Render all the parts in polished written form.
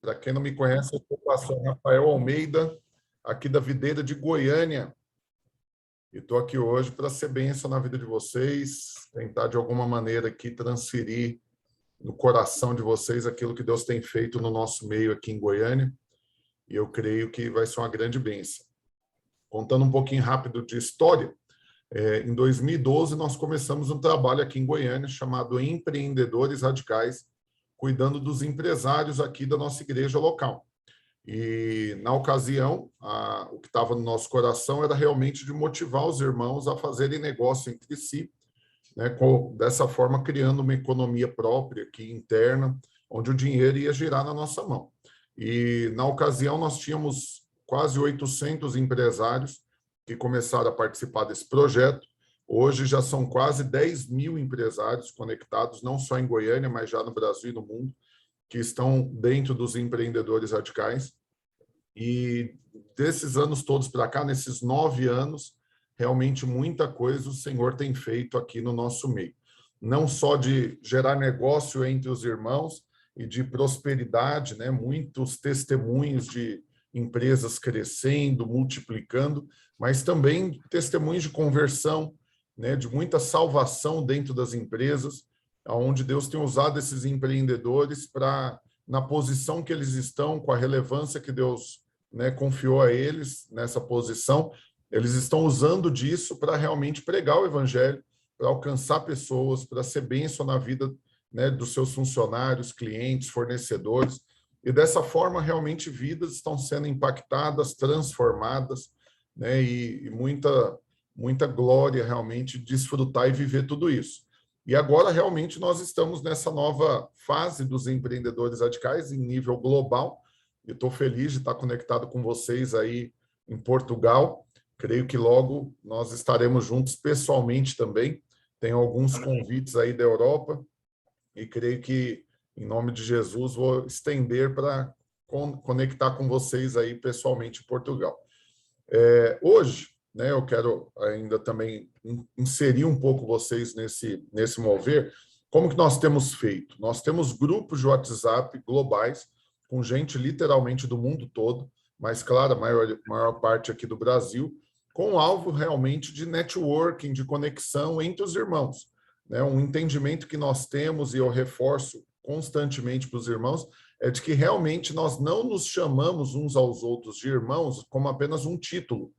Para quem não me conhece, eu sou o pastor Rafael Almeida, aqui da Videira de Goiânia. E estou aqui hoje para ser bênção na vida de vocês, tentar de alguma maneira aqui transferir no coração de vocês aquilo que Deus tem feito no nosso meio aqui em Goiânia. E eu creio que vai ser uma grande bênção. Contando um pouquinho rápido de história, em 2012 nós começamos um trabalho aqui em Goiânia chamado Empreendedores Radicais, cuidando dos empresários aqui da nossa igreja local. E, na ocasião, o que estava no nosso coração era realmente de motivar os irmãos a fazerem negócio entre si, né, dessa forma criando uma economia própria aqui interna, onde o dinheiro ia girar na nossa mão. E, na ocasião, nós tínhamos quase 800 empresários que começaram a participar desse projeto. Hoje já são quase 10 mil empresários conectados, não só em Goiânia, mas já no Brasil e no mundo, que estão dentro dos empreendedores radicais. E desses anos todos para cá, nesses 9 anos, realmente muita coisa o Senhor tem feito aqui no nosso meio. Não só de gerar negócio entre os irmãos e de prosperidade, né? Muitos testemunhos de empresas crescendo, multiplicando, mas também testemunhos de conversão, né? De muita salvação dentro das empresas, onde Deus tem usado esses empreendedores para, na posição que eles estão, com a relevância que Deus, né, confiou a eles nessa posição, eles estão usando disso para realmente pregar o evangelho, para alcançar pessoas, para ser bênção na vida, né, dos seus funcionários, clientes, fornecedores. E dessa forma, realmente, vidas estão sendo impactadas, transformadas, né, e muita glória realmente desfrutar e viver tudo isso. E agora, realmente, nós estamos nessa nova fase dos empreendedores radicais em nível global. Eu estou feliz de estar conectado com vocês aí em Portugal. Creio que logo nós estaremos juntos pessoalmente também. Tenho alguns convites aí da Europa e creio que, em nome de Jesus, vou estender para conectar com vocês aí pessoalmente em Portugal. Hoje, né, eu quero ainda também inserir um pouco vocês nesse mover. Como que nós temos feito? Nós temos grupos de WhatsApp globais, com gente literalmente do mundo todo, mas, claro, a maior parte aqui do Brasil, com alvo realmente de networking, de conexão entre os irmãos. Né? Um entendimento que nós temos, e eu reforço constantemente para os irmãos, é de que realmente nós não nos chamamos uns aos outros de irmãos como apenas um título,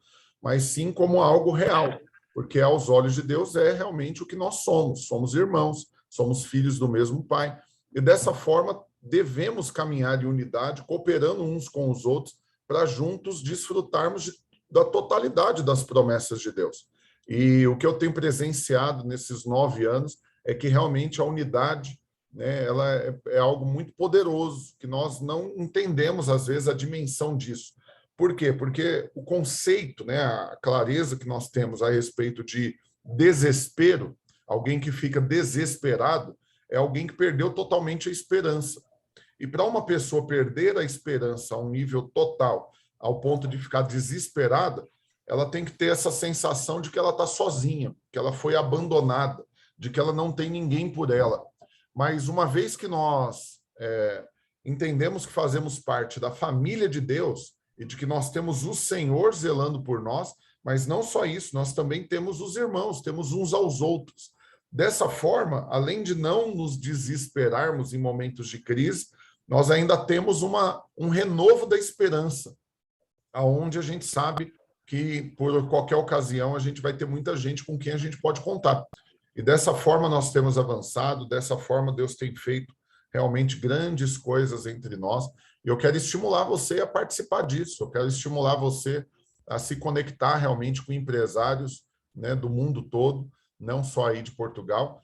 mas sim como algo real, porque aos olhos de Deus é realmente o que nós somos irmãos, somos filhos do mesmo Pai, e dessa forma devemos caminhar em unidade, cooperando uns com os outros, para juntos desfrutarmos da totalidade das promessas de Deus. E o que eu tenho presenciado nesses 9 anos é que realmente a unidade, né, ela é algo muito poderoso, que nós não entendemos, às vezes, a dimensão disso. Por quê? Porque o conceito, né, a clareza que nós temos a respeito de desespero, alguém que fica desesperado, é alguém que perdeu totalmente a esperança. E para uma pessoa perder a esperança a um nível total, ao ponto de ficar desesperada, ela tem que ter essa sensação de que ela está sozinha, que ela foi abandonada, de que ela não tem ninguém por ela. Mas uma vez que nós entendemos que fazemos parte da família de Deus e de que nós temos o Senhor zelando por nós, mas não só isso, nós também temos os irmãos, temos uns aos outros. Dessa forma, além de não nos desesperarmos em momentos de crise, nós ainda temos um renovo da esperança, aonde a gente sabe que, por qualquer ocasião, a gente vai ter muita gente com quem a gente pode contar. E dessa forma nós temos avançado, dessa forma Deus tem feito realmente grandes coisas entre nós. E eu quero estimular você a participar disso, eu quero estimular você a se conectar realmente com empresários, né, do mundo todo, não só aí de Portugal,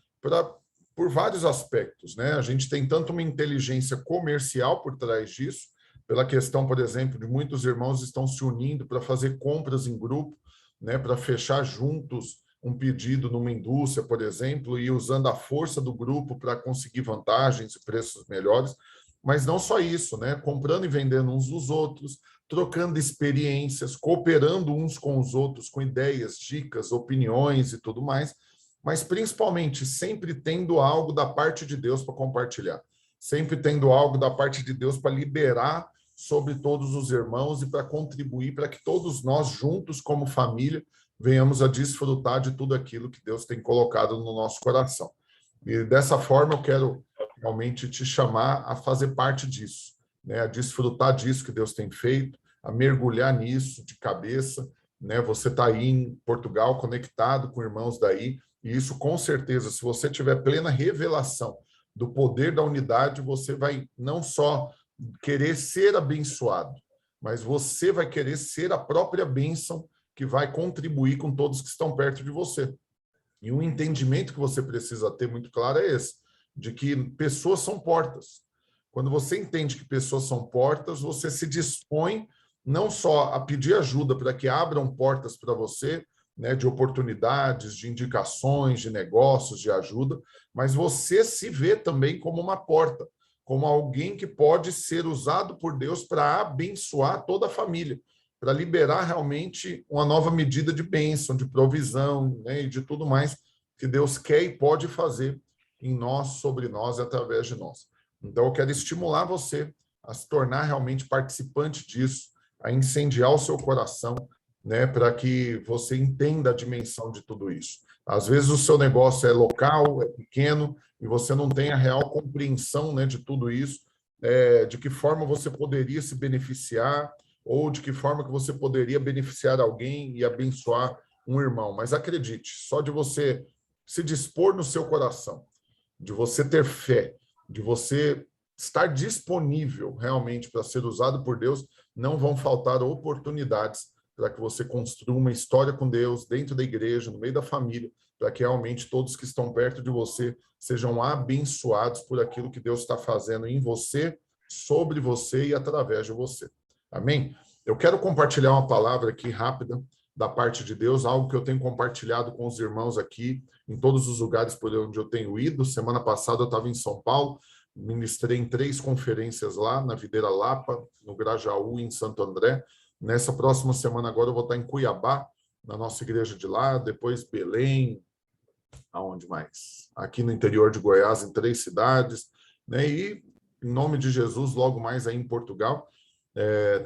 por vários aspectos, né? A gente tem tanto uma inteligência comercial por trás disso, pela questão, por exemplo, de muitos irmãos estão se unindo para fazer compras em grupo, né, para fechar juntos um pedido numa indústria, por exemplo, e usando a força do grupo para conseguir vantagens e preços melhores. Mas não só isso, né? Comprando e vendendo uns dos outros, trocando experiências, cooperando uns com os outros, com ideias, dicas, opiniões e tudo mais, mas principalmente sempre tendo algo da parte de Deus para compartilhar. sempre tendo algo da parte de Deus para liberar sobre todos os irmãos e para contribuir para que todos nós juntos como família venhamos a desfrutar de tudo aquilo que Deus tem colocado no nosso coração. E dessa forma eu quero realmente te chamar a fazer parte disso, né? A desfrutar disso que Deus tem feito, a mergulhar nisso de cabeça, né? Você está aí em Portugal conectado com irmãos daí, e isso com certeza, se você tiver plena revelação do poder da unidade, você vai não só querer ser abençoado, mas você vai querer ser a própria bênção que vai contribuir com todos que estão perto de você. E um entendimento que você precisa ter muito claro é esse, de que pessoas são portas. Quando você entende que pessoas são portas, você se dispõe não só a pedir ajuda para que abram portas para você, né, de oportunidades, de indicações, de negócios, de ajuda, mas você se vê também como uma porta, como alguém que pode ser usado por Deus para abençoar toda a família, para liberar realmente uma nova medida de bênção, de provisão, né, e de tudo mais que Deus quer e pode fazer em nós, sobre nós e através de nós. Então, eu quero estimular você a se tornar realmente participante disso, a incendiar o seu coração, né, para que você entenda a dimensão de tudo isso. Às vezes o seu negócio é local, é pequeno, e você não tem a real compreensão, né, de tudo isso, de que forma você poderia se beneficiar, ou de que forma que você poderia beneficiar alguém e abençoar um irmão. Mas acredite, só de você se dispor no seu coração, de você ter fé, de você estar disponível realmente para ser usado por Deus, não vão faltar oportunidades para que você construa uma história com Deus dentro da igreja, no meio da família, para que realmente todos que estão perto de você sejam abençoados por aquilo que Deus está fazendo em você, sobre você e através de você. Amém? Eu quero compartilhar uma palavra aqui rápida da parte de Deus, algo que eu tenho compartilhado com os irmãos aqui, em todos os lugares por onde eu tenho ido. Semana passada eu estava em São Paulo, ministrei em 3 conferências lá, na Videira Lapa, no Grajaú e em Santo André. Nessa próxima semana agora eu vou estar em Cuiabá, na nossa igreja de lá, depois Belém, aonde mais? Aqui no interior de Goiás, em 3 cidades, né? E, em nome de Jesus, logo mais aí em Portugal,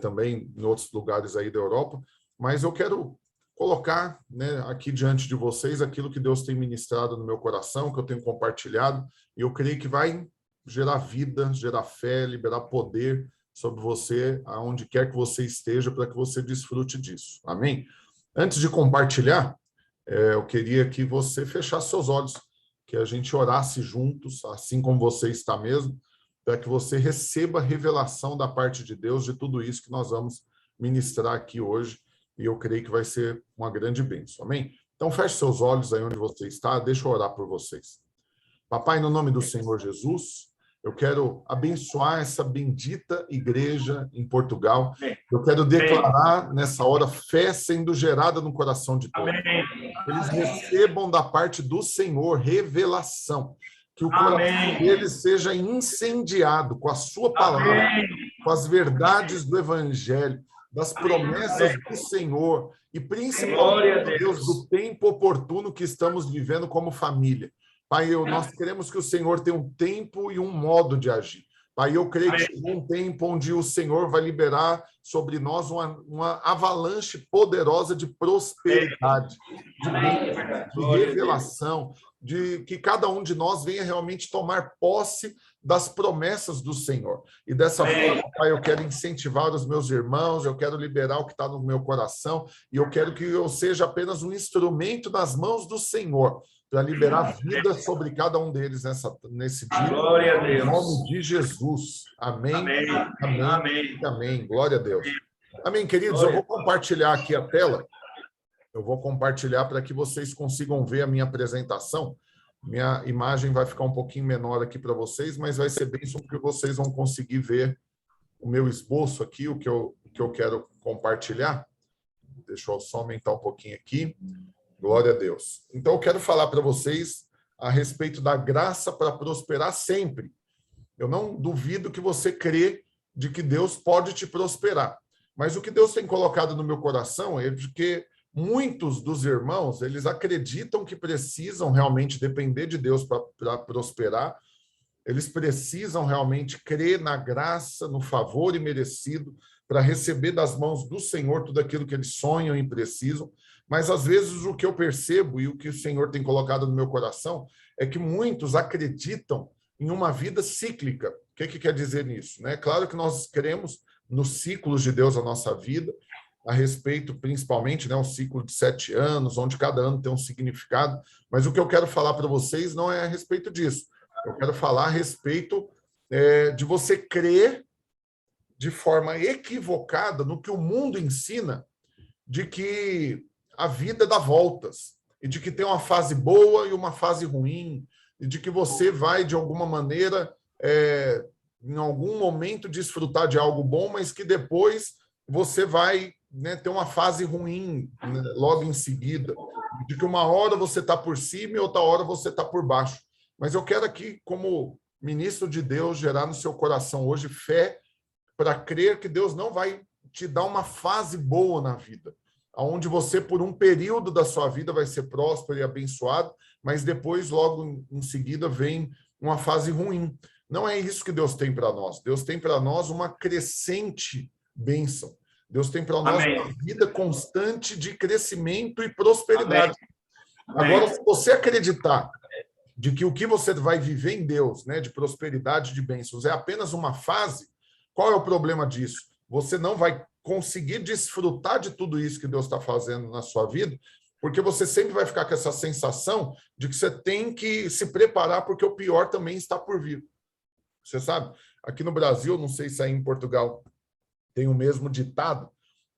também em outros lugares aí da Europa. Mas eu quero colocar, né, aqui diante de vocês aquilo que Deus tem ministrado no meu coração, que eu tenho compartilhado, e eu creio que vai gerar vida, gerar fé, liberar poder sobre você, aonde quer que você esteja, para que você desfrute disso. Amém? Antes de compartilhar, eu queria que você fechasse seus olhos, que a gente orasse juntos, assim como você está mesmo, para que você receba a revelação da parte de Deus de tudo isso que nós vamos ministrar aqui hoje, e eu creio que vai ser uma grande bênção. Amém? Então, feche seus olhos aí onde você está, deixa eu orar por vocês. Papai, no nome do Senhor Jesus, eu quero abençoar essa bendita igreja em Portugal. Eu quero declarar nessa hora fé sendo gerada no coração de todos. Eles recebam da parte do Senhor revelação, que o coração deles seja incendiado com a sua palavra, com as verdades do Evangelho, das promessas do Senhor e principalmente, Deus, do tempo oportuno que estamos vivendo como família. Pai, nós queremos que o Senhor tenha um tempo e um modo de agir. Pai, eu creio que chegou um tempo onde o Senhor vai liberar sobre nós uma avalanche poderosa de prosperidade, de bênção, de revelação, de que cada um de nós venha realmente tomar posse das promessas do Senhor. E dessa forma, Pai, eu quero incentivar os meus irmãos, eu quero liberar o que está no meu coração, e eu quero que eu seja apenas um instrumento nas mãos do Senhor, para liberar vida sobre cada um deles nesse dia. Glória a Deus. Em nome de Jesus. Amém. Amém. Amém. Amém. Amém. Glória a Deus. Amém, queridos. Eu vou compartilhar aqui a tela. Eu vou compartilhar para que vocês consigam ver a minha apresentação. Minha imagem vai ficar um pouquinho menor aqui para vocês, mas vai ser bem porque vocês vão conseguir ver o meu esboço aqui, o que eu quero compartilhar. Deixa eu só aumentar um pouquinho aqui. Glória a Deus. Então, eu quero falar para vocês a respeito da graça para prosperar sempre. Eu não duvido que você crê de que Deus pode te prosperar. Mas o que Deus tem colocado no meu coração é de que muitos dos irmãos, eles acreditam que precisam realmente depender de Deus para prosperar, eles precisam realmente crer na graça, no favor imerecido, para receber das mãos do Senhor tudo aquilo que eles sonham e precisam. Mas, às vezes, o que eu percebo e o que o Senhor tem colocado no meu coração é que muitos acreditam em uma vida cíclica. O que quer dizer nisso? Né? Claro que nós cremos nos ciclos de Deus na nossa vida, a respeito, principalmente, né, um ciclo de 7 anos, onde cada ano tem um significado, mas o que eu quero falar para vocês não é a respeito disso. Eu quero falar a respeito de você crer de forma equivocada no que o mundo ensina, de que a vida dá voltas, e de que tem uma fase boa e uma fase ruim, e de que você vai, de alguma maneira, em algum momento, desfrutar de algo bom, mas que depois você vai, né, ter uma fase ruim, né, logo em seguida, de que uma hora você está por cima e outra hora você está por baixo. Mas eu quero aqui, como ministro de Deus, gerar no seu coração hoje fé para crer que Deus não vai te dar uma fase boa na vida, onde você, por um período da sua vida, vai ser próspero e abençoado, mas depois, logo em seguida, vem uma fase ruim. Não é isso que Deus tem para nós. Deus tem para nós uma crescente bênção. Deus tem para nós uma vida constante de crescimento e prosperidade. Agora, se você acreditar de que o que você vai viver em Deus, né, de prosperidade, de bênçãos, é apenas uma fase, qual é o problema disso? Você não vai conseguir desfrutar de tudo isso que Deus está fazendo na sua vida, porque você sempre vai ficar com essa sensação de que você tem que se preparar porque o pior também está por vir. Você sabe? Aqui no Brasil, não sei se aí em Portugal tem o mesmo ditado,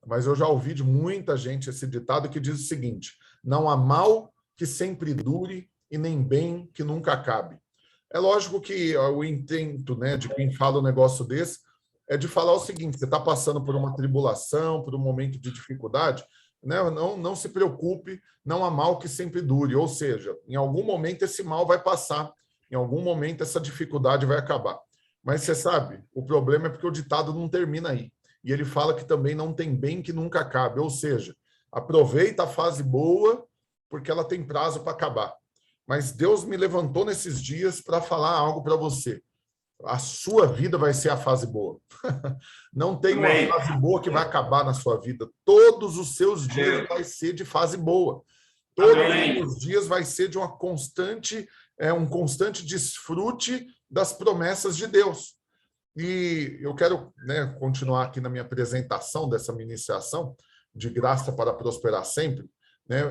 mas eu já ouvi de muita gente esse ditado que diz o seguinte: não há mal que sempre dure e nem bem que nunca acabe. É lógico que o intento, né, de quem fala um negócio desse é de falar o seguinte: você está passando por uma tribulação, por um momento de dificuldade, né? Não se preocupe, não há mal que sempre dure. Ou seja, em algum momento esse mal vai passar, em algum momento essa dificuldade vai acabar. Mas você sabe, o problema é porque o ditado não termina aí. E ele fala que também não tem bem que nunca acabe. Ou seja, aproveita a fase boa, porque ela tem prazo para acabar. Mas Deus me levantou nesses dias para falar algo para você. A sua vida vai ser a fase boa. Não tem uma fase boa que vai acabar na sua vida. Todos os seus dias vai ser de fase boa. Todos os dias vai ser de uma constante, um constante desfrute das promessas de Deus. E eu quero, né, continuar aqui na minha apresentação dessa ministração de graça para prosperar sempre, né?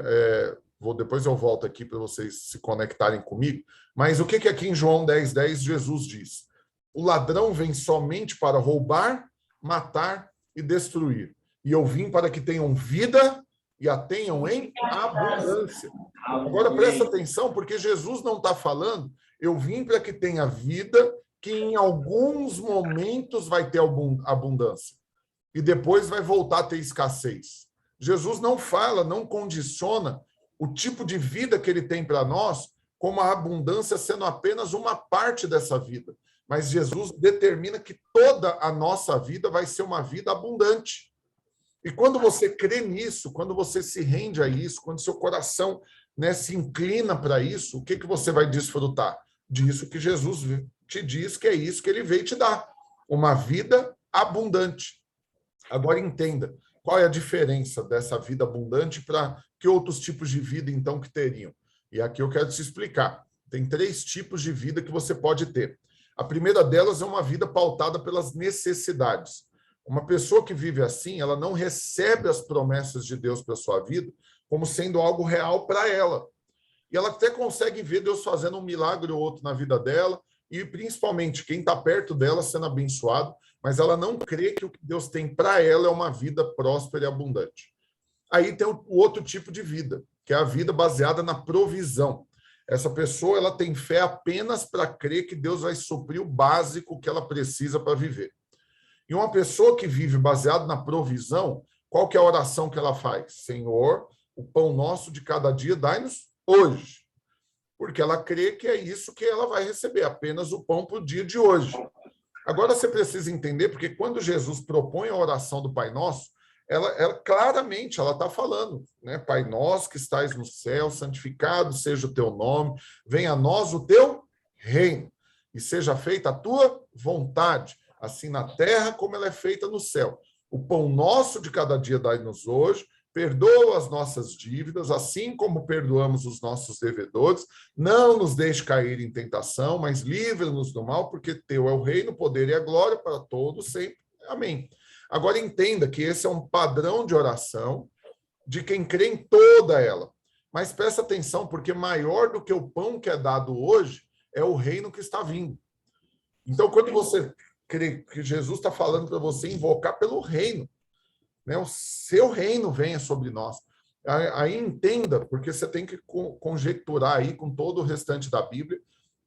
Depois eu volto aqui para vocês se conectarem comigo. Mas o que aqui em João 10:10 Jesus diz? O ladrão vem somente para roubar, matar e destruir. E eu vim para que tenham vida e a tenham em abundância. Agora presta atenção, porque Jesus não está falando, eu vim para que tenha vida, que em alguns momentos vai ter abundância. E depois vai voltar a ter escassez. Jesus não fala, não condiciona o tipo de vida que ele tem para nós como a abundância sendo apenas uma parte dessa vida. Mas Jesus determina que toda a nossa vida vai ser uma vida abundante. E quando você crê nisso, quando você se rende a isso, quando seu coração, né, se inclina para isso, o que você vai desfrutar? Disso que Jesus te diz que é isso que ele veio te dar. Uma vida abundante. Agora entenda, qual é a diferença dessa vida abundante para que outros tipos de vida, então, que teriam? E aqui eu quero te explicar. Tem 3 tipos de vida que você pode ter. A primeira delas é uma vida pautada pelas necessidades. Uma pessoa que vive assim, ela não recebe as promessas de Deus para a sua vida como sendo algo real para ela. E ela até consegue ver Deus fazendo um milagre ou outro na vida dela, e principalmente quem está perto dela sendo abençoado, mas ela não crê que o que Deus tem para ela é uma vida próspera e abundante. Aí tem o outro tipo de vida, que é a vida baseada na provisão. Essa pessoa, ela tem fé apenas para crer que Deus vai suprir o básico que ela precisa para viver. E uma pessoa que vive baseada na provisão, qual que é a oração que ela faz? Senhor, o pão nosso de cada dia dai-nos hoje. Porque ela crê que é isso que ela vai receber, apenas o pão para o dia de hoje. Agora você precisa entender, porque quando Jesus propõe a oração do Pai Nosso, ela claramente ela está falando, né? Pai nosso que estais no céu, santificado seja o teu nome, venha a nós o teu reino. e seja feita a tua vontade, assim na terra como ela é feita no céu. O pão nosso de cada dia dai-nos hoje, perdoa as nossas dívidas, assim como perdoamos os nossos devedores. Não nos deixe cair em tentação, mas livra-nos do mal, porque teu é o reino, o poder e a glória para todos sempre. Amém. Agora entenda que esse é um padrão de oração de quem crê em toda ela. Mas presta atenção, porque maior do que o pão que é dado hoje é o reino que está vindo. Então, quando você crê que Jesus está falando para você invocar pelo reino, né? O seu reino venha sobre nós. Aí entenda, porque você tem que conjecturar aí com todo o restante da Bíblia,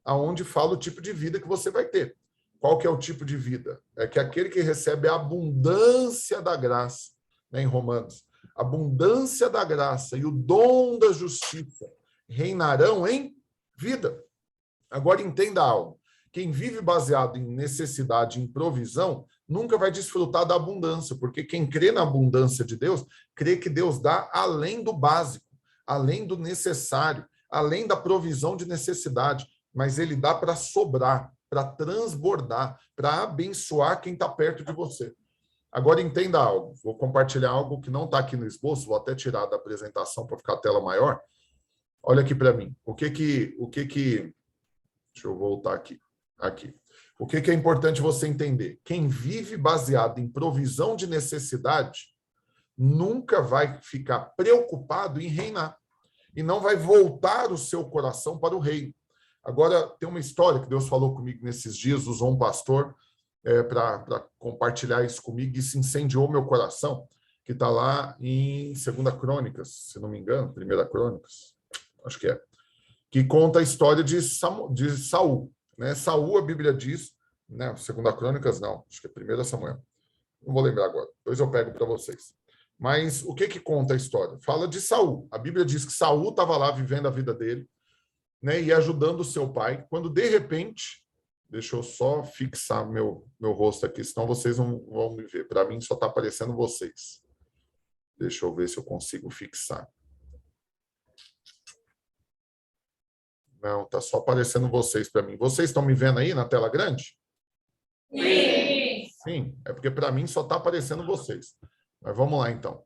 aonde fala o tipo de vida que você vai ter. Qual que é o tipo de vida? É que aquele que recebe a abundância da graça, né, em Romanos, abundância da graça e o dom da justiça reinarão em vida. Agora entenda algo. Quem vive baseado em necessidade, em provisão, nunca vai desfrutar da abundância, porque quem crê na abundância de Deus, crê que Deus dá além do básico, além do necessário, além da provisão de necessidade, mas ele dá para sobrar, para transbordar, para abençoar quem está perto de você. Agora entenda algo, vou compartilhar algo que não está aqui no esboço, vou até tirar da apresentação para ficar a tela maior. Olha aqui para mim, deixa eu voltar aqui. O que é importante você entender? Quem vive baseado em provisão de necessidade nunca vai ficar preocupado em reinar e não vai voltar o seu coração para o reino. Agora, tem uma história que Deus falou comigo nesses dias, usou um pastor para compartilhar isso comigo, e isso incendiou meu coração, que está lá em 2 Crônicas, se não me engano, 1 Crônicas, acho que é, que conta a história de Saul. Né? Saul, a Bíblia diz, né? 2 Crônicas não, acho que é 1 Samuel, não vou lembrar agora, depois eu pego para vocês. Mas o que conta a história? Fala de Saul. A Bíblia diz que Saul estava lá vivendo a vida dele, né, e ajudando o seu pai, quando de repente, deixa eu só fixar meu rosto aqui, senão vocês não vão me ver. Para mim só está aparecendo vocês. Deixa eu ver se eu consigo fixar. Não, está só aparecendo vocês para mim. Vocês estão me vendo aí na tela grande? Sim. Sim, é porque para mim só está aparecendo vocês. Mas vamos lá, então.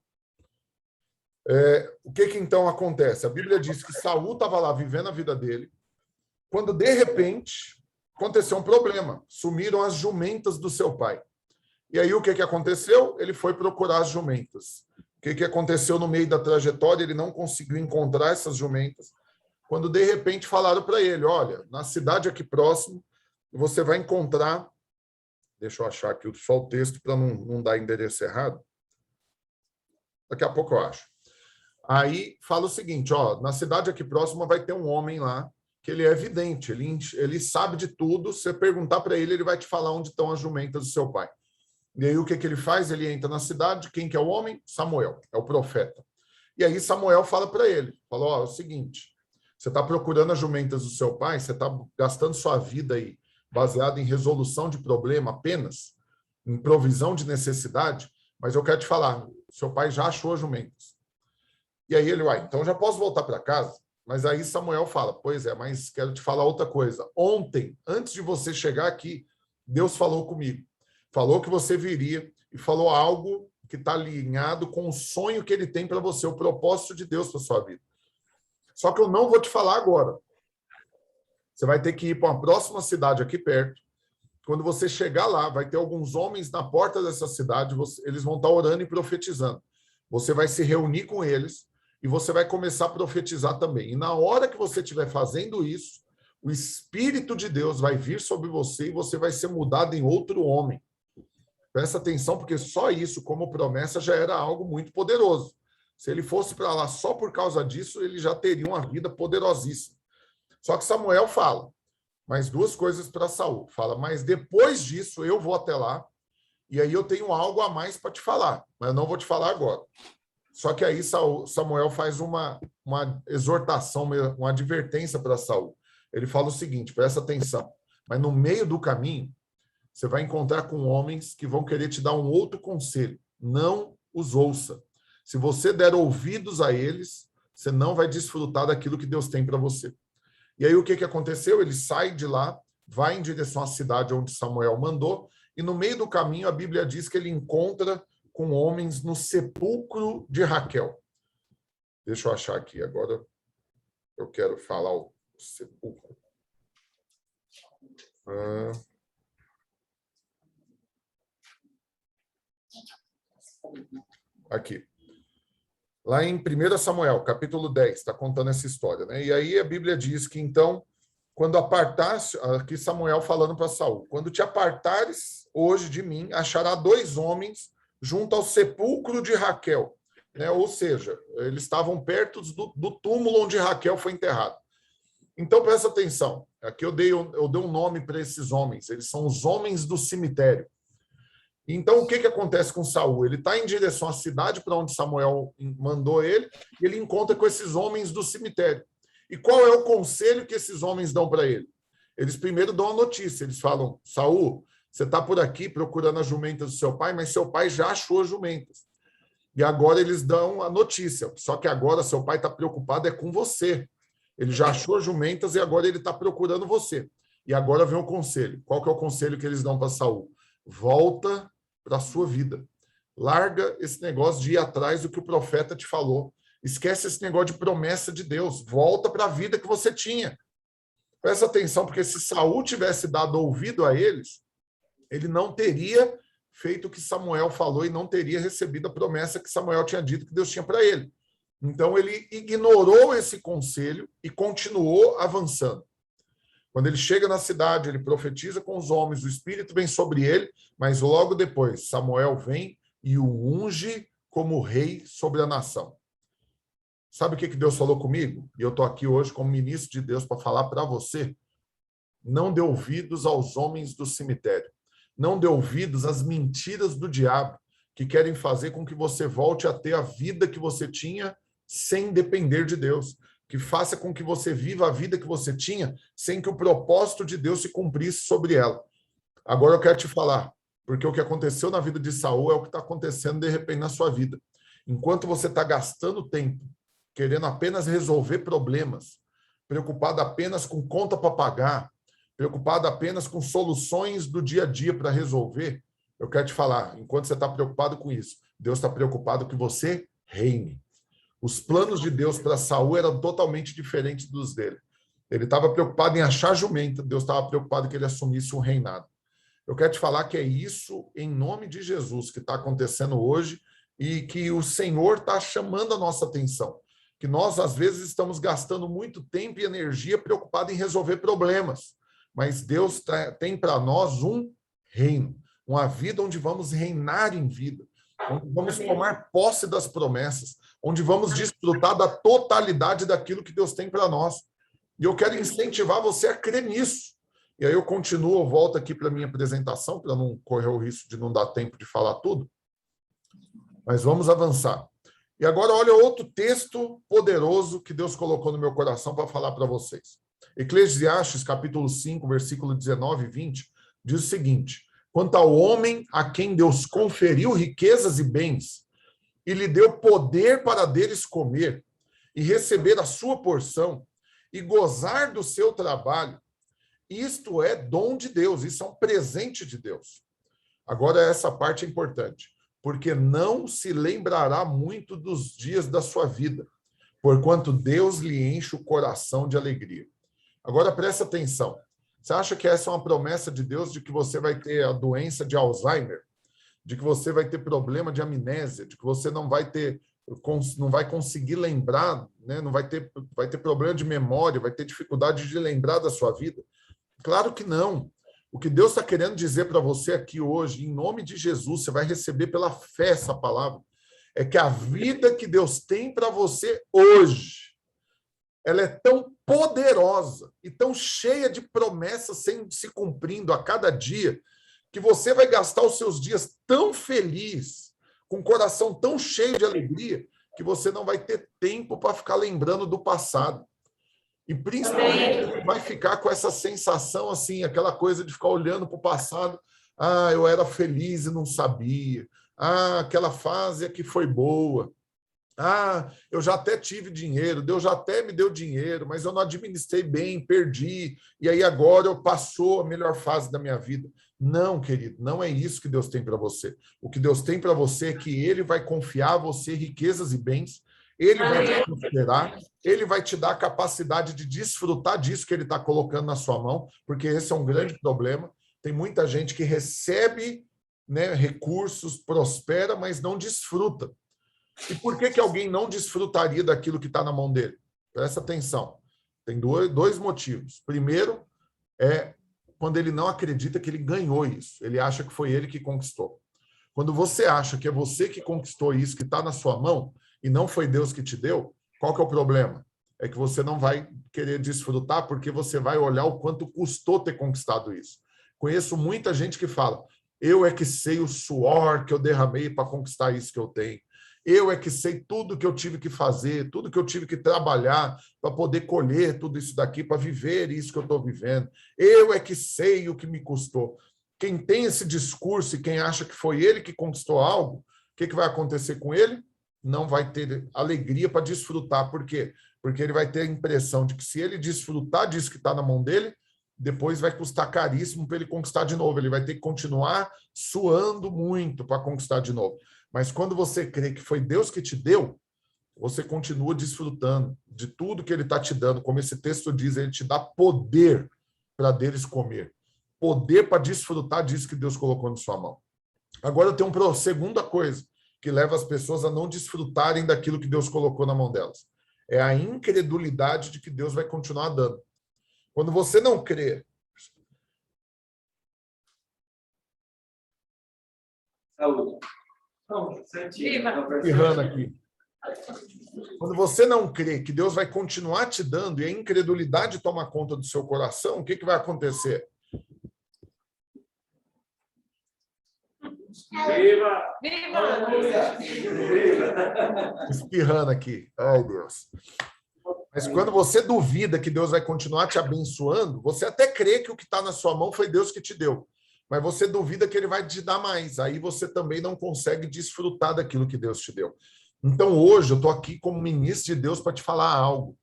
O que então acontece? A Bíblia diz que Saul estava lá vivendo a vida dele, quando, de repente, aconteceu um problema. Sumiram as jumentas do seu pai. E aí, o que aconteceu? Ele foi procurar as jumentas. O que aconteceu no meio da trajetória? Ele não conseguiu encontrar essas jumentas. Quando, de repente, falaram para ele, olha, na cidade aqui próximo, você vai encontrar... Deixa eu achar aqui só o texto para não dar endereço errado. Daqui a pouco eu acho. Aí fala o seguinte, ó, na cidade aqui próxima vai ter um homem lá, que ele é vidente, ele sabe de tudo, se você perguntar para ele, ele vai te falar onde estão as jumentas do seu pai. E aí o que ele faz? Ele entra na cidade, quem que é o homem? Samuel, é o profeta. E aí Samuel fala para ele, falou, ó, é o seguinte, você está procurando as jumentas do seu pai, você está gastando sua vida aí, baseada em resolução de problema apenas, em provisão de necessidade, mas eu quero te falar, seu pai já achou as jumentas. E aí ele, então já posso voltar para casa? Mas aí Samuel fala, pois é, mas quero te falar outra coisa. Ontem, antes de você chegar aqui, Deus falou comigo. Falou que você viria e falou algo que está alinhado com o sonho que ele tem para você, o propósito de Deus para sua vida. Só que eu não vou te falar agora. Você vai ter que ir para uma próxima cidade aqui perto. Quando você chegar lá, vai ter alguns homens na porta dessa cidade, eles vão estar orando e profetizando. Você vai se reunir com eles e você vai começar a profetizar também. E na hora que você estiver fazendo isso, o Espírito de Deus vai vir sobre você e você vai ser mudado em outro homem. Presta atenção, porque só isso, como promessa, já era algo muito poderoso. Se ele fosse para lá só por causa disso, ele já teria uma vida poderosíssima. Só que Samuel fala, mais duas coisas para Saul. Fala, mas depois disso eu vou até lá e aí eu tenho algo a mais para te falar, mas eu não vou te falar agora. Só que aí Samuel faz uma exortação, uma advertência para Saul. Ele fala o seguinte, presta atenção, mas no meio do caminho, você vai encontrar com homens que vão querer te dar um outro conselho. Não os ouça. Se você der ouvidos a eles, você não vai desfrutar daquilo que Deus tem para você. E aí o que aconteceu? Ele sai de lá, vai em direção à cidade onde Samuel mandou, e no meio do caminho a Bíblia diz que ele encontra com homens no sepulcro de Raquel. Deixa eu achar aqui, agora eu quero falar o sepulcro. Aqui. Lá em 1 Samuel, capítulo 10, está contando essa história, né? E aí a Bíblia diz que, então, quando apartasse, aqui Samuel falando para Saul, quando te apartares hoje de mim, achará 2 homens junto ao sepulcro de Raquel, né? Ou seja, eles estavam perto do túmulo onde Raquel foi enterrada. Então, presta atenção, aqui eu dei um nome para esses homens, eles são os homens do cemitério. Então, o que acontece com Saul? Ele está em direção à cidade para onde Samuel mandou ele, e ele encontra com esses homens do cemitério. E qual é o conselho que esses homens dão para ele? Eles primeiro dão a notícia, eles falam, Saul, você está por aqui procurando as jumentas do seu pai, mas seu pai já achou as jumentas. E agora eles dão a notícia, só que agora seu pai está preocupado com você. Ele já achou as jumentas e agora ele está procurando você. E agora vem o conselho. Qual que é o conselho que eles dão para Saul? Volta para a sua vida. Larga esse negócio de ir atrás do que o profeta te falou. Esquece esse negócio de promessa de Deus. Volta para a vida que você tinha. Presta atenção, porque se Saul tivesse dado ouvido a eles, ele não teria feito o que Samuel falou e não teria recebido a promessa que Samuel tinha dito que Deus tinha para ele. Então, ele ignorou esse conselho e continuou avançando. Quando ele chega na cidade, ele profetiza com os homens, o Espírito vem sobre ele, mas logo depois, Samuel vem e o unge como rei sobre a nação. Sabe o que Deus falou comigo? E eu estou aqui hoje como ministro de Deus para falar para você. Não dê ouvidos aos homens do cemitério. Não dê ouvidos às mentiras do diabo, que querem fazer com que você volte a ter a vida que você tinha sem depender de Deus. Que faça com que você viva a vida que você tinha sem que o propósito de Deus se cumprisse sobre ela. Agora eu quero te falar, porque o que aconteceu na vida de Saul é o que está acontecendo de repente na sua vida. Enquanto você está gastando tempo querendo apenas resolver problemas, preocupado apenas com conta para pagar, preocupado apenas com soluções do dia a dia para resolver, eu quero te falar, enquanto você está preocupado com isso, Deus está preocupado que você reine. Os planos de Deus para Saul eram totalmente diferentes dos dele. Ele estava preocupado em achar jumenta, Deus estava preocupado que ele assumisse um reinado. Eu quero te falar que é isso, em nome de Jesus, que está acontecendo hoje e que o Senhor está chamando a nossa atenção. Que nós, às vezes, estamos gastando muito tempo e energia preocupado em resolver problemas. Mas Deus tem para nós um reino, uma vida onde vamos reinar em vida, onde vamos tomar posse das promessas, onde vamos desfrutar da totalidade daquilo que Deus tem para nós. E eu quero incentivar você a crer nisso. E aí eu continuo, eu volto aqui para a minha apresentação, para não correr o risco de não dar tempo de falar tudo. Mas vamos avançar. E agora olha outro texto poderoso que Deus colocou no meu coração para falar para vocês. Eclesiastes, capítulo 5, versículo 19 e 20, diz o seguinte: quanto ao homem a quem Deus conferiu riquezas e bens, e lhe deu poder para deles comer, e receber a sua porção, e gozar do seu trabalho, isto é dom de Deus, isso é um presente de Deus. Agora, essa parte é importante, porque não se lembrará muito dos dias da sua vida, porquanto Deus lhe enche o coração de alegria. Agora, presta atenção. Você acha que essa é uma promessa de Deus de que você vai ter a doença de Alzheimer? De que você vai ter problema de amnésia? De que você não vai conseguir lembrar, né? vai ter problema de memória, vai ter dificuldade de lembrar da sua vida? Claro que não. O que Deus está querendo dizer para você aqui hoje, em nome de Jesus, você vai receber pela fé essa palavra, é que a vida que Deus tem para você hoje, ela é tão poderosa e tão cheia de promessas se cumprindo a cada dia, que você vai gastar os seus dias tão feliz, com o coração tão cheio de alegria, que você não vai ter tempo para ficar lembrando do passado. E principalmente vai ficar com essa sensação assim, aquela coisa de ficar olhando para o passado. Ah, eu era feliz e não sabia. Ah, aquela fase aqui foi boa. Ah, eu já até tive dinheiro, Deus já até me deu dinheiro, mas eu não administrei bem, perdi, e aí agora eu passou a melhor fase da minha vida. Não, querido, não é isso que Deus tem para você. O que Deus tem para você é que Ele vai confiar a você riquezas e bens, Ele vai te prosperar, Ele vai te dar a capacidade de desfrutar disso que Ele está colocando na sua mão, porque esse é um grande problema. Tem muita gente que recebe, né, recursos, prospera, mas não desfruta. E por que alguém não desfrutaria daquilo que está na mão dele? Presta atenção. Tem dois motivos. Primeiro é quando ele não acredita que ele ganhou isso. Ele acha que foi ele que conquistou. Quando você acha que é você que conquistou isso, que está na sua mão, e não foi Deus que te deu, qual que é o problema? É que você não vai querer desfrutar porque você vai olhar o quanto custou ter conquistado isso. Conheço muita gente que fala, eu é que sei o suor que eu derramei para conquistar isso que eu tenho. Eu é que sei tudo que eu tive que fazer, tudo que eu tive que trabalhar para poder colher tudo isso daqui, para viver isso que eu estou vivendo. Eu é que sei o que me custou. Quem tem esse discurso e quem acha que foi ele que conquistou algo, o que vai acontecer com ele? Não vai ter alegria para desfrutar. Por quê? Porque ele vai ter a impressão de que se ele desfrutar disso que está na mão dele, depois vai custar caríssimo para ele conquistar de novo. Ele vai ter que continuar suando muito para conquistar de novo. Mas quando você crê que foi Deus que te deu, você continua desfrutando de tudo que ele está te dando. Como esse texto diz, ele te dá poder para deles comer. Poder para desfrutar disso que Deus colocou na sua mão. Agora eu tenho uma segunda coisa que leva as pessoas a não desfrutarem daquilo que Deus colocou na mão delas. É a incredulidade de que Deus vai continuar dando. Quando você não crê... Saúde. Errando aqui. Quando você não crê que Deus vai continuar te dando e a incredulidade toma conta do seu coração, o que vai acontecer? Viva! Viva! Espirrando aqui. Ai, Deus. Mas quando você duvida que Deus vai continuar te abençoando, você até crê que o que está na sua mão foi Deus que te deu. Mas você duvida que ele vai te dar mais. Aí você também não consegue desfrutar daquilo que Deus te deu. Então, hoje, eu estou aqui como ministro de Deus para te falar algo.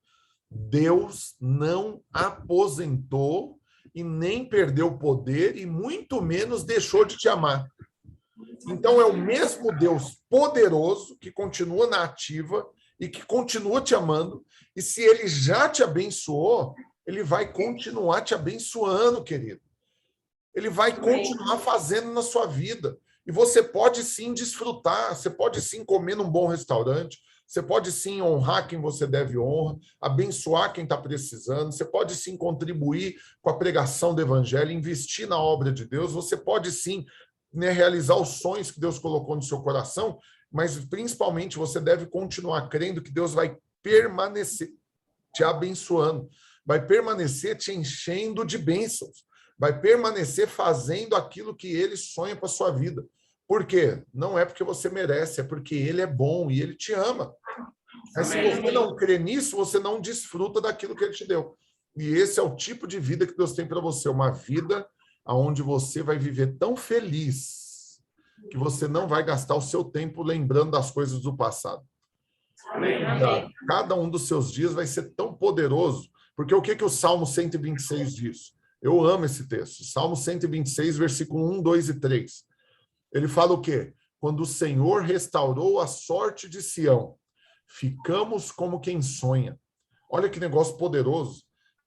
Deus não aposentou e nem perdeu o poder e muito menos deixou de te amar. Então, é o mesmo Deus poderoso que continua na ativa e que continua te amando. E se ele já te abençoou, ele vai continuar te abençoando, querido. Ele vai continuar fazendo na sua vida. E você pode sim desfrutar, você pode sim comer num bom restaurante, você pode sim honrar quem você deve honra, abençoar quem está precisando, você pode sim contribuir com a pregação do evangelho, investir na obra de Deus, você pode sim, né, realizar os sonhos que Deus colocou no seu coração, mas principalmente você deve continuar crendo que Deus vai permanecer te abençoando, vai permanecer te enchendo de bênçãos, vai permanecer fazendo aquilo que ele sonha para a sua vida. Por quê? Não é porque você merece, é porque ele é bom e ele te ama. Mas se você não crê nisso, você não desfruta daquilo que ele te deu. E esse é o tipo de vida que Deus tem para você, uma vida onde você vai viver tão feliz que você não vai gastar o seu tempo lembrando das coisas do passado. Cada um dos seus dias vai ser tão poderoso, porque o que o Salmo 126 diz? Eu amo esse texto. Salmo 126, versículo 1, 2 e 3. Ele fala o quê? Quando o Senhor restaurou a sorte de Sião, ficamos como quem sonha. Olha que negócio poderoso.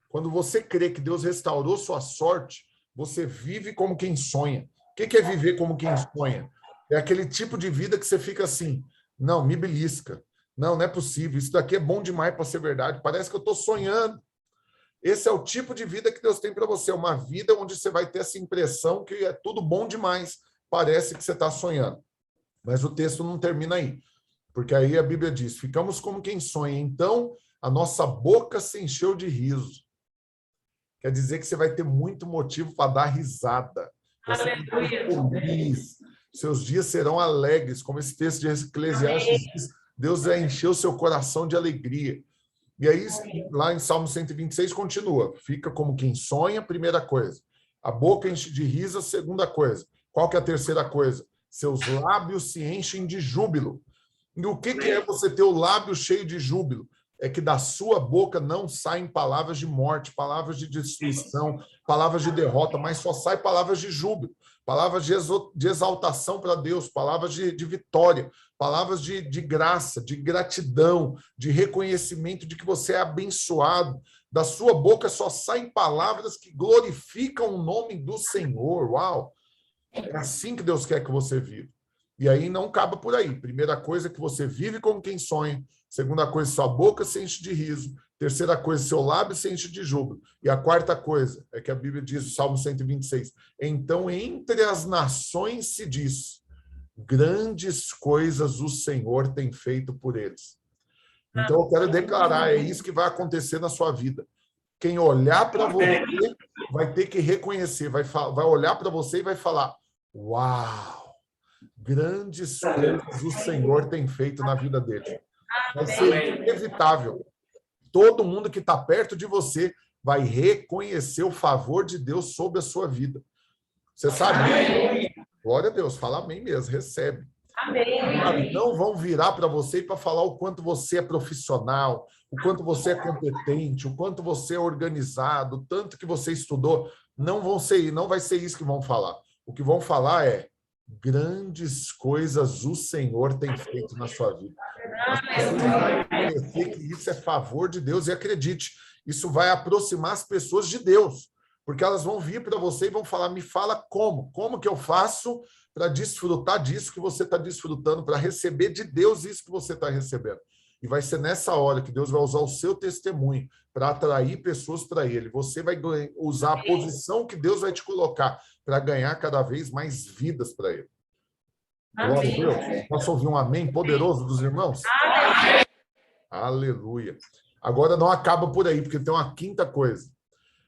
Quando você crê que Deus restaurou sua sorte, você vive como quem sonha. O que é viver como quem sonha? É aquele tipo de vida que você fica assim, não, me belisca. Não, não é possível. Isso daqui é bom demais para ser verdade. Parece que eu estou sonhando. Esse é o tipo de vida que Deus tem para você, uma vida onde você vai ter essa impressão que é tudo bom demais, parece que você está sonhando. Mas o texto não termina aí, porque aí a Bíblia diz, ficamos como quem sonha, então a nossa boca se encheu de riso. Quer dizer que você vai ter muito motivo para dar risada. Você vai ser feliz, seus dias serão alegres, como esse texto de Eclesiastes diz, Deus vai encher o seu coração de alegria. E aí, lá em Salmo 126, continua. Fica como quem sonha, primeira coisa. A boca enche de riso, segunda coisa. Qual que é a terceira coisa? Seus lábios se enchem de júbilo. E o que é você ter o lábio cheio de júbilo? É que da sua boca não saem palavras de morte, palavras de destruição, palavras de derrota, mas só saem palavras de júbilo, palavras de exaltação para Deus, palavras de vitória, palavras de graça, de gratidão, de reconhecimento de que você é abençoado. Da sua boca só saem palavras que glorificam o nome do Senhor. Uau! É assim que Deus quer que você viva. E aí não acaba por aí. Primeira coisa é que você vive como quem sonha. Segunda coisa, sua boca se enche de riso. Terceira coisa, seu lábio se enche de júbilo. E a quarta coisa é que a Bíblia diz, o Salmo 126, então entre as nações se diz, grandes coisas o Senhor tem feito por eles. Então eu quero declarar, é isso que vai acontecer na sua vida. Quem olhar para você vai ter que reconhecer, vai olhar para você e vai falar, uau, grandes coisas o Senhor tem feito na vida dele. Vai ser inevitável. Todo mundo que está perto de você vai reconhecer o favor de Deus sobre a sua vida. Você sabe? Amém. Glória a Deus, fala amém mesmo, recebe. Amém. Não vão virar para você para falar o quanto você é profissional, o quanto você é competente, o quanto você é organizado, o tanto que você estudou. Não vai ser isso que vão falar. O que vão falar é grandes coisas o Senhor tem feito na sua vida. Você vai reconhecer que isso é favor de Deus e acredite, isso vai aproximar as pessoas de Deus, porque elas vão vir para você e vão falar, me fala como que eu faço para desfrutar disso que você está desfrutando, para receber de Deus isso que você está recebendo. E vai ser nessa hora que Deus vai usar o seu testemunho para atrair pessoas para Ele. Você vai usar a posição que Deus vai te colocar para ganhar cada vez mais vidas para Ele. Glória a Deus. Posso ouvir um amém poderoso dos irmãos? Amém. Aleluia. Agora não acaba por aí, porque tem uma quinta coisa.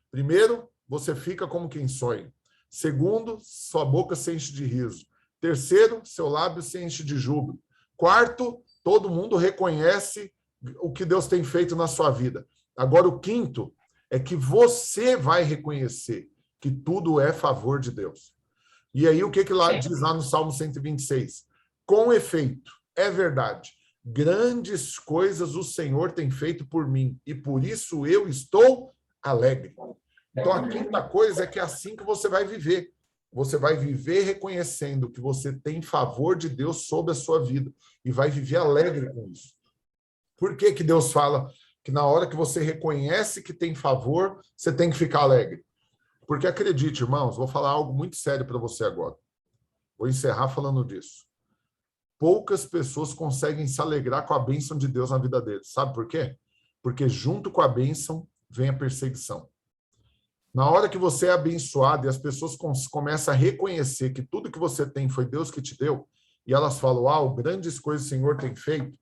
Primeiro, você fica como quem sonha. Segundo, sua boca se enche de riso. Terceiro, seu lábio se enche de júbilo. Quarto, todo mundo reconhece o que Deus tem feito na sua vida. Agora, o quinto é que você vai reconhecer que tudo é favor de Deus. E aí, o que lá diz lá no Salmo 126? Com efeito, é verdade, grandes coisas o Senhor tem feito por mim, e por isso eu estou alegre. Então, a quinta coisa é que é assim que você vai viver. Você vai viver reconhecendo que você tem favor de Deus sobre a sua vida e vai viver alegre com isso. Por que Deus fala que na hora que você reconhece que tem favor, você tem que ficar alegre? Porque acredite, irmãos, vou falar algo muito sério para você agora. Vou encerrar falando disso. Poucas pessoas conseguem se alegrar com a bênção de Deus na vida deles. Sabe por quê? Porque junto com a bênção vem a perseguição. Na hora que você é abençoado e as pessoas começam a reconhecer que tudo que você tem foi Deus que te deu, e elas falam, uau, grandes coisas o Senhor tem feito,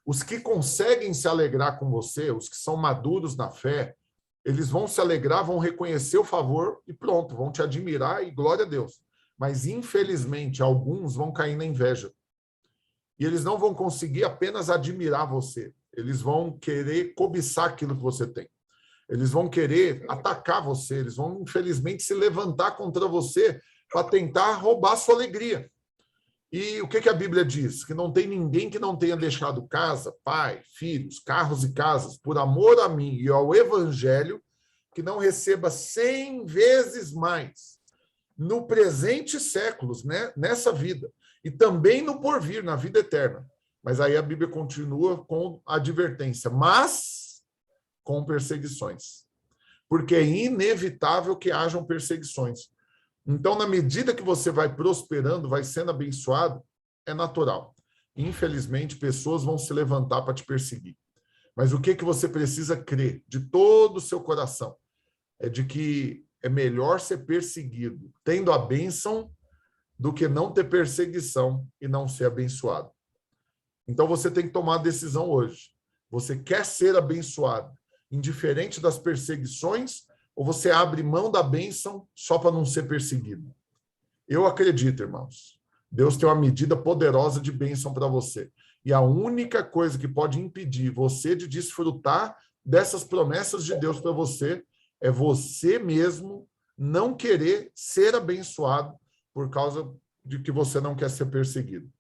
os que conseguem se alegrar com você, os que são maduros na fé, eles vão se alegrar, vão reconhecer o favor e pronto, vão te admirar e glória a Deus. Mas, infelizmente, alguns vão cair na inveja. E eles não vão conseguir apenas admirar você, eles vão querer cobiçar aquilo que você tem. Eles vão querer atacar você, eles vão, infelizmente, se levantar contra você para tentar roubar sua alegria. E o que a Bíblia diz? Que não tem ninguém que não tenha deixado casa, pai, filhos, carros e casas, por amor a mim e ao Evangelho, que não receba 100 vezes mais no presente séculos, né, nessa vida, e também no porvir, na vida eterna. Mas aí a Bíblia continua com a advertência, mas com perseguições, porque é inevitável que hajam perseguições. Então, na medida que você vai prosperando, vai sendo abençoado, é natural. Infelizmente, pessoas vão se levantar para te perseguir. Mas o que você precisa crer de todo o seu coração é de que é melhor ser perseguido tendo a bênção do que não ter perseguição e não ser abençoado. Então, você tem que tomar a decisão hoje. Você quer ser abençoado, indiferente das perseguições, ou você abre mão da bênção só para não ser perseguido? Eu acredito, irmãos. Deus tem uma medida poderosa de bênção para você. E a única coisa que pode impedir você de desfrutar dessas promessas de Deus para você é você mesmo não querer ser abençoado por causa de que você não quer ser perseguido.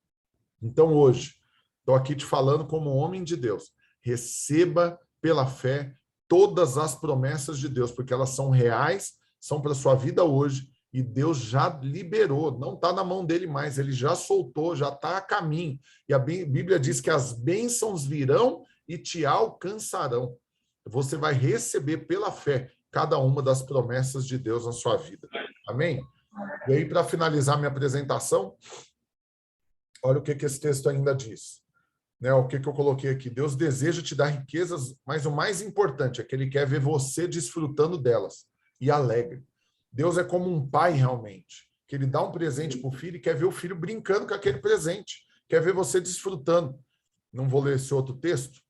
Então, hoje, Estou aqui te falando como homem de Deus. Receba pela fé todas as promessas de Deus, porque elas são reais, são para a sua vida hoje, e Deus já liberou, não está na mão dele mais, ele já soltou, já está a caminho. E a Bíblia diz que as bênçãos virão e te alcançarão. Você vai receber pela fé cada uma das promessas de Deus na sua vida. Amém? E aí, para finalizar minha apresentação, olha o que esse texto ainda diz. Né, o que eu coloquei aqui? Deus deseja te dar riquezas, mas o mais importante é que ele quer ver você desfrutando delas e alegre. Deus é como um pai realmente, que ele dá um presente para o filho e quer ver o filho brincando com aquele presente, quer ver você desfrutando. Não vou ler esse outro texto,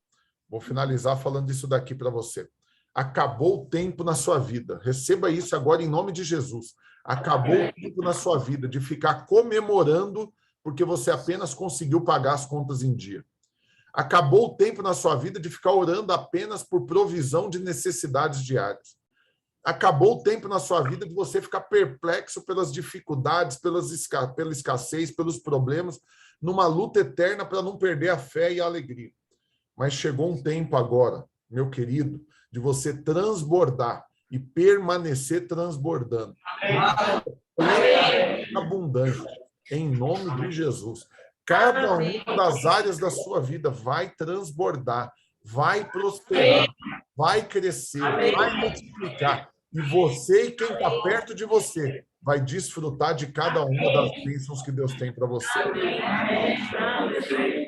vou finalizar falando isso daqui para você. Acabou o tempo na sua vida, receba isso agora em nome de Jesus. Acabou o tempo na sua vida de ficar comemorando porque você apenas conseguiu pagar as contas em dia. Acabou o tempo na sua vida de ficar orando apenas por provisão de necessidades diárias. Acabou o tempo na sua vida de você ficar perplexo pelas dificuldades, pela escassez, pelos problemas, numa luta eterna para não perder a fé e a alegria. Mas chegou um tempo agora, meu querido, de você transbordar e permanecer transbordando. Abundante, em nome de Jesus. Cada uma das áreas da sua vida vai transbordar, vai prosperar, vai crescer, vai multiplicar. E você e quem está perto de você vai desfrutar de cada uma das bênçãos que Deus tem para você.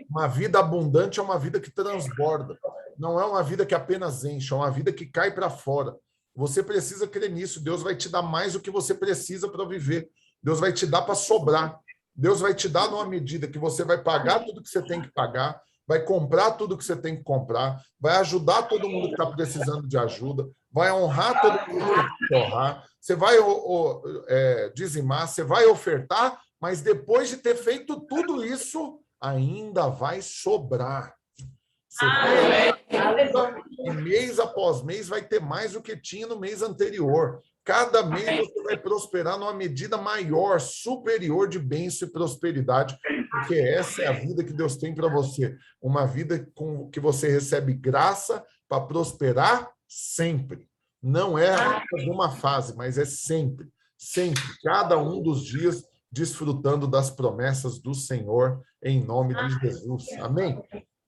Uma vida abundante é uma vida que transborda. Não é uma vida que apenas enche, é uma vida que cai para fora. Você precisa crer nisso. Deus vai te dar mais do que você precisa para viver. Deus vai te dar para sobrar. Deus vai te dar numa medida que você vai pagar tudo que você tem que pagar, vai comprar tudo que você tem que comprar, vai ajudar todo mundo que está precisando de ajuda, vai honrar todo mundo que tem que honrar, você vai dizimar, você vai ofertar, mas depois de ter feito tudo isso, ainda vai sobrar. Você vai, e mês após mês vai ter mais do que tinha no mês anterior. Cada mês você vai prosperar numa medida maior, superior de bênção e prosperidade, porque essa é a vida que Deus tem para você. Uma vida com que você recebe graça para prosperar sempre. Não é alguma fase, mas é sempre. Sempre. Cada um dos dias desfrutando das promessas do Senhor em nome de Jesus. Amém?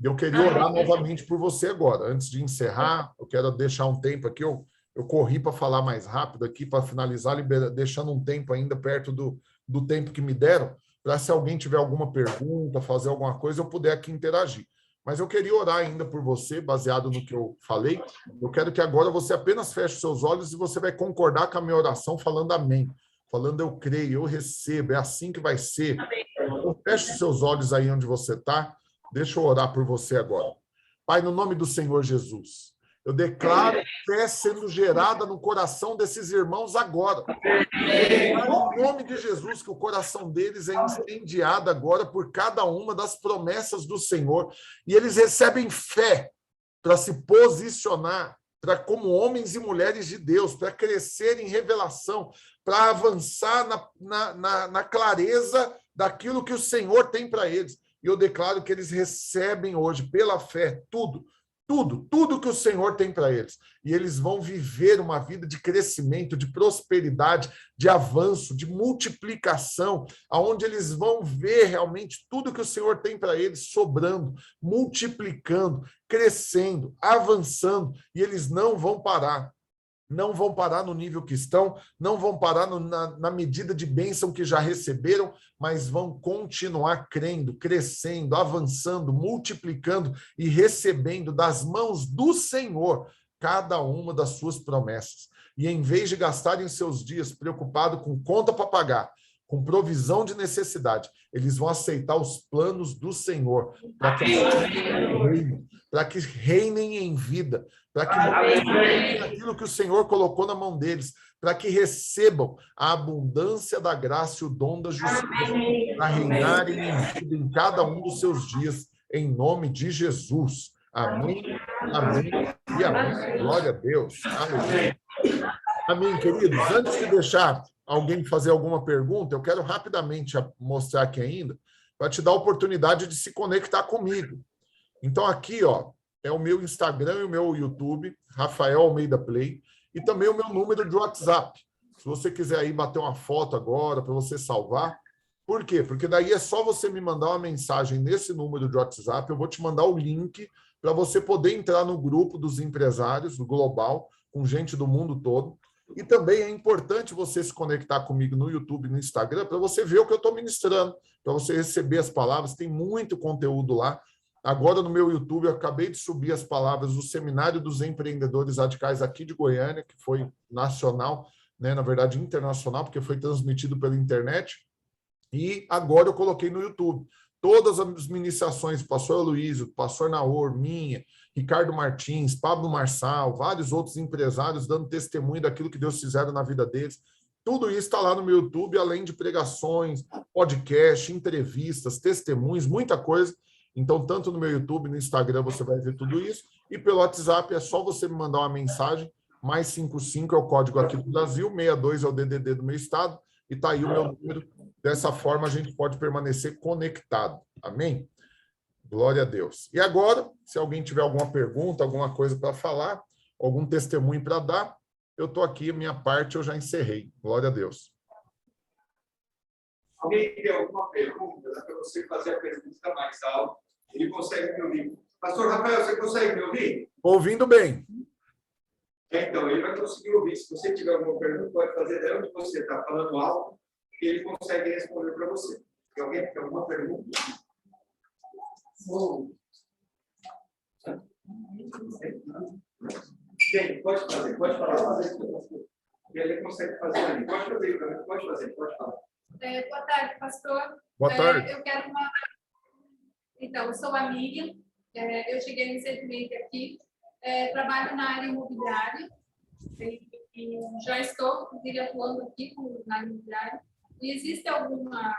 Eu queria orar novamente por você agora. Antes de encerrar, eu quero deixar um tempo aqui. Eu corri para falar mais rápido aqui, para finalizar, deixando um tempo ainda perto do tempo que me deram, para se alguém tiver alguma pergunta, fazer alguma coisa, eu puder aqui interagir. Mas eu queria orar ainda por você, baseado no que eu falei. Eu quero que agora você apenas feche os seus olhos e você vai concordar com a minha oração, falando amém. Falando eu creio, eu recebo, é assim que vai ser. Então, feche os seus olhos aí onde você está. Deixa eu orar por você agora. Pai, no nome do Senhor Jesus, eu declaro fé sendo gerada no coração desses irmãos agora. No nome de Jesus, que o coração deles é incendiado agora por cada uma das promessas do Senhor. E eles recebem fé para se posicionar, para como homens e mulheres de Deus, para crescer em revelação, para avançar na clareza daquilo que o Senhor tem para eles. E eu declaro que eles recebem hoje, pela fé, tudo que o Senhor tem para eles. E eles vão viver uma vida de crescimento, de prosperidade, de avanço, de multiplicação, aonde eles vão ver realmente tudo que o Senhor tem para eles sobrando, multiplicando, crescendo, avançando, e eles não vão parar. Não vão parar no nível que estão, não vão parar na medida de bênção que já receberam, mas vão continuar crendo, crescendo, avançando, multiplicando e recebendo das mãos do Senhor cada uma das suas promessas. E em vez de gastarem seus dias preocupados com conta para pagar, com provisão de necessidade, eles vão aceitar os planos do Senhor para que reinem em vida, para que multipliquem aquilo que o Senhor colocou na mão deles, para que recebam a abundância da graça e o dom da justiça, para reinarem em vida em cada um dos seus dias, em nome de Jesus. Amém, amém e amém. Glória a Deus. Aleluia. Amém, queridos. Antes de deixar alguém fazer alguma pergunta, eu quero rapidamente mostrar aqui ainda. para te dar a oportunidade de se conectar comigo. Então, aqui, ó, é o meu Instagram e o meu YouTube, Rafael Almeida Play, e também o meu número de WhatsApp. Se você quiser aí bater uma foto agora para você salvar. Por quê? Porque daí é só você me mandar uma mensagem nesse número de WhatsApp, eu vou te mandar o link para você poder entrar no grupo dos empresários, do Global, com gente do mundo todo. E também é importante você se conectar comigo no YouTube e no Instagram para você ver o que eu estou ministrando, para você receber as palavras. Tem muito conteúdo lá. Agora, no meu YouTube, eu acabei de subir as palavras do Seminário dos Empreendedores Radicais aqui de Goiânia, que foi nacional, né? Na verdade, internacional, porque foi transmitido pela internet. E agora eu coloquei no YouTube. Todas as ministrações do pastor Aloysio, do pastor Naor, minha, Ricardo Martins, Pablo Marçal, vários outros empresários dando testemunho daquilo que Deus fizeram na vida deles. Tudo isso está lá no meu YouTube, além de pregações, podcast, entrevistas, testemunhos, muita coisa. Então, tanto no meu YouTube, no Instagram, você vai ver tudo isso. E pelo WhatsApp, é só você me mandar uma mensagem. Mais 55 é o código aqui do Brasil, 62 é o DDD do meu estado. E está aí o meu número. Dessa forma, a gente pode permanecer conectado. Amém? Glória a Deus. E agora, se alguém tiver alguma pergunta, alguma coisa para falar, algum testemunho para dar, eu estou aqui, minha parte eu já encerrei. Glória a Deus. Alguém tem alguma pergunta? Dá para você fazer a pergunta mais alto. Ele consegue me ouvir. Pastor Rafael, você consegue me ouvir? Ouvindo bem. Então, ele vai conseguir ouvir. Se você tiver alguma pergunta, pode fazer de onde você está falando alto, que ele consegue responder para você. Tem alguém que tem alguma pergunta? Tem, pode fazer, pode falar. Ele consegue fazer ali. Pode fazer, pode falar. Boa tarde, pastor. Boa tarde. Eu quero uma... Então, eu sou a Miriam, eu cheguei recentemente aqui, trabalho na área imobiliária, e já estou, inclusive, atuando aqui na área imobiliária. E existe alguma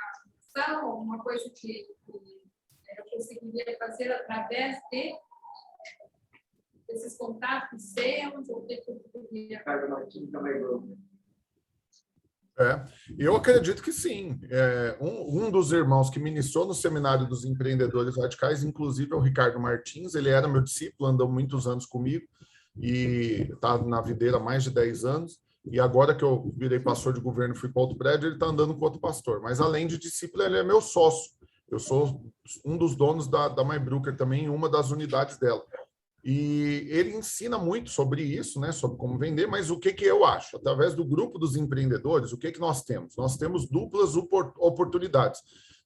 ação, alguma coisa que eu conseguiria fazer através desses contatos seus, ou que eu poderia... Eu acredito que sim. Um dos irmãos que ministrou no Seminário dos Empreendedores Radicais, inclusive, é o Ricardo Martins. Ele era meu discípulo, andou muitos anos comigo e está na videira há mais de 10 anos. E agora que eu virei pastor de governo e fui para outro prédio, ele está andando com outro pastor. Mas, além de discípulo, ele é meu sócio. Eu sou um dos donos da MyBrooker também, em uma das unidades dela. E ele ensina muito sobre isso, né, sobre como vender, mas o que eu acho? Através do grupo dos empreendedores, o que nós temos? Nós temos duplas oportunidades.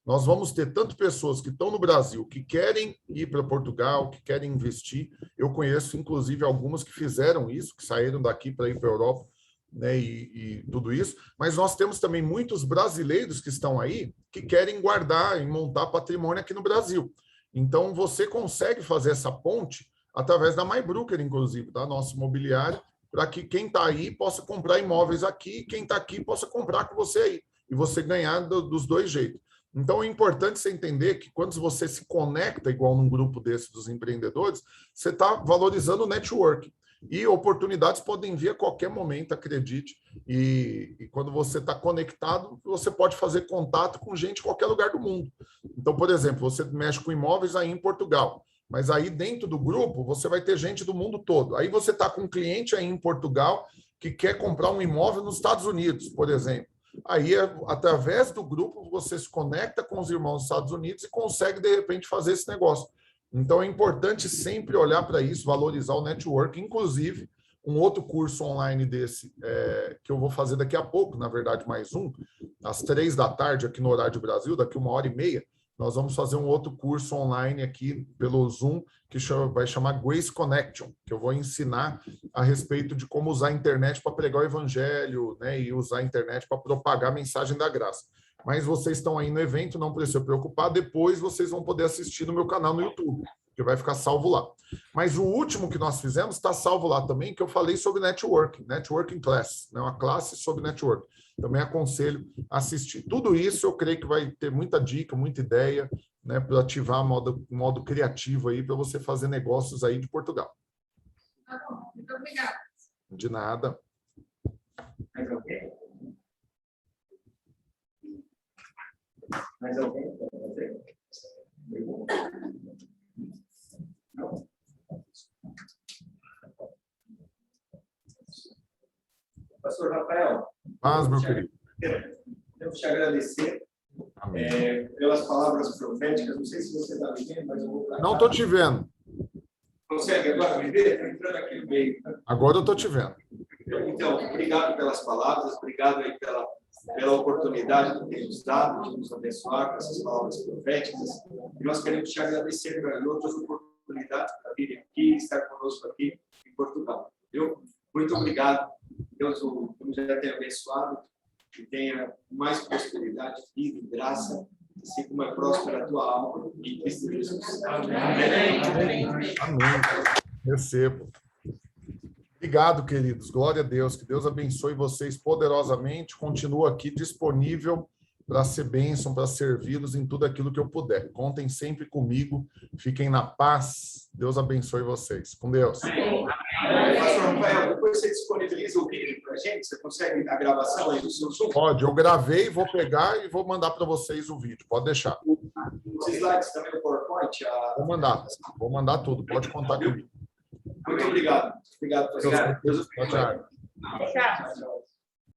Nós vamos ter tanto pessoas que estão no Brasil, que querem ir para Portugal, que querem investir. Eu conheço, inclusive, algumas que fizeram isso, que saíram daqui para ir para a Europa, né, e tudo isso. Mas nós temos também muitos brasileiros que estão aí, que querem guardar e montar patrimônio aqui no Brasil. Então, você consegue fazer essa ponte através da MyBrooker, inclusive, da nossa imobiliária, para que quem está aí possa comprar imóveis aqui, e quem está aqui possa comprar com você aí, e você ganhar dos dois jeitos. Então, é importante você entender que quando você se conecta, igual num grupo desse dos empreendedores, você está valorizando o network. E oportunidades podem vir a qualquer momento, acredite. E quando você está conectado, você pode fazer contato com gente em qualquer lugar do mundo. Então, por exemplo, você mexe com imóveis aí em Portugal. Mas aí dentro do grupo você vai ter gente do mundo todo. Aí você está com um cliente aí em Portugal que quer comprar um imóvel nos Estados Unidos, por exemplo. Aí, através do grupo, você se conecta com os irmãos dos Estados Unidos e consegue, de repente, fazer esse negócio. Então, é importante sempre olhar para isso, valorizar o network. Inclusive, um outro curso online desse, que eu vou fazer daqui a pouco, na verdade, mais um, às 15h, aqui no horário de Brasil, daqui 1h30, nós vamos fazer um outro curso online aqui pelo Zoom, que vai chamar Grace Connection, que eu vou ensinar a respeito de como usar a internet para pregar o evangelho, né, e usar a internet para propagar a mensagem da graça. Mas vocês estão aí no evento, não precisa se preocupar, depois vocês vão poder assistir no meu canal no YouTube, que vai ficar salvo lá. Mas o último que nós fizemos está salvo lá também, que eu falei sobre networking class, né, uma classe sobre networking. Também aconselho a assistir. Tudo isso eu creio que vai ter muita dica, muita ideia, né, para ativar modo criativo aí para você fazer negócios aí de Portugal. Tá bom, muito obrigada. De nada. Mais alguém? Mais alguém? paz, meu querido. Quero te agradecer Amém. pelas palavras proféticas. Não sei se você está me vendo, mas eu vou para Não estou te vendo. Consegue agora me ver? Estou entrando aqui no meio. Agora eu estou te vendo. Então, obrigado pelas palavras, obrigado aí pela oportunidade que tem nos dado de nos abençoar com essas palavras proféticas. E nós queremos te agradecer por outras oportunidades para vir aqui, estar conosco aqui em Portugal. Viu? Muito obrigado. Deus já tenha abençoado, que tenha mais prosperidade, vida e graça, assim como é próspera a tua alma, em Cristo Jesus. Amém. Amém. Recebo. Obrigado, queridos. Glória a Deus. Que Deus abençoe vocês poderosamente. Continuo aqui disponível para ser bênção, para servi-los em tudo aquilo que eu puder. Contem sempre comigo. Fiquem na paz. Deus abençoe vocês. Com Deus. Pastor Rafael, depois você disponibiliza o vídeo para a gente? Você consegue a gravação aí do seu Zoom? Pode. Eu gravei, vou pegar e vou mandar para vocês o vídeo. Pode deixar. Os slides também no PowerPoint? Vou mandar. Vou mandar tudo. Pode contar comigo. Muito obrigado. Obrigado, pastor. Deus Tchau, tchau. Tchau.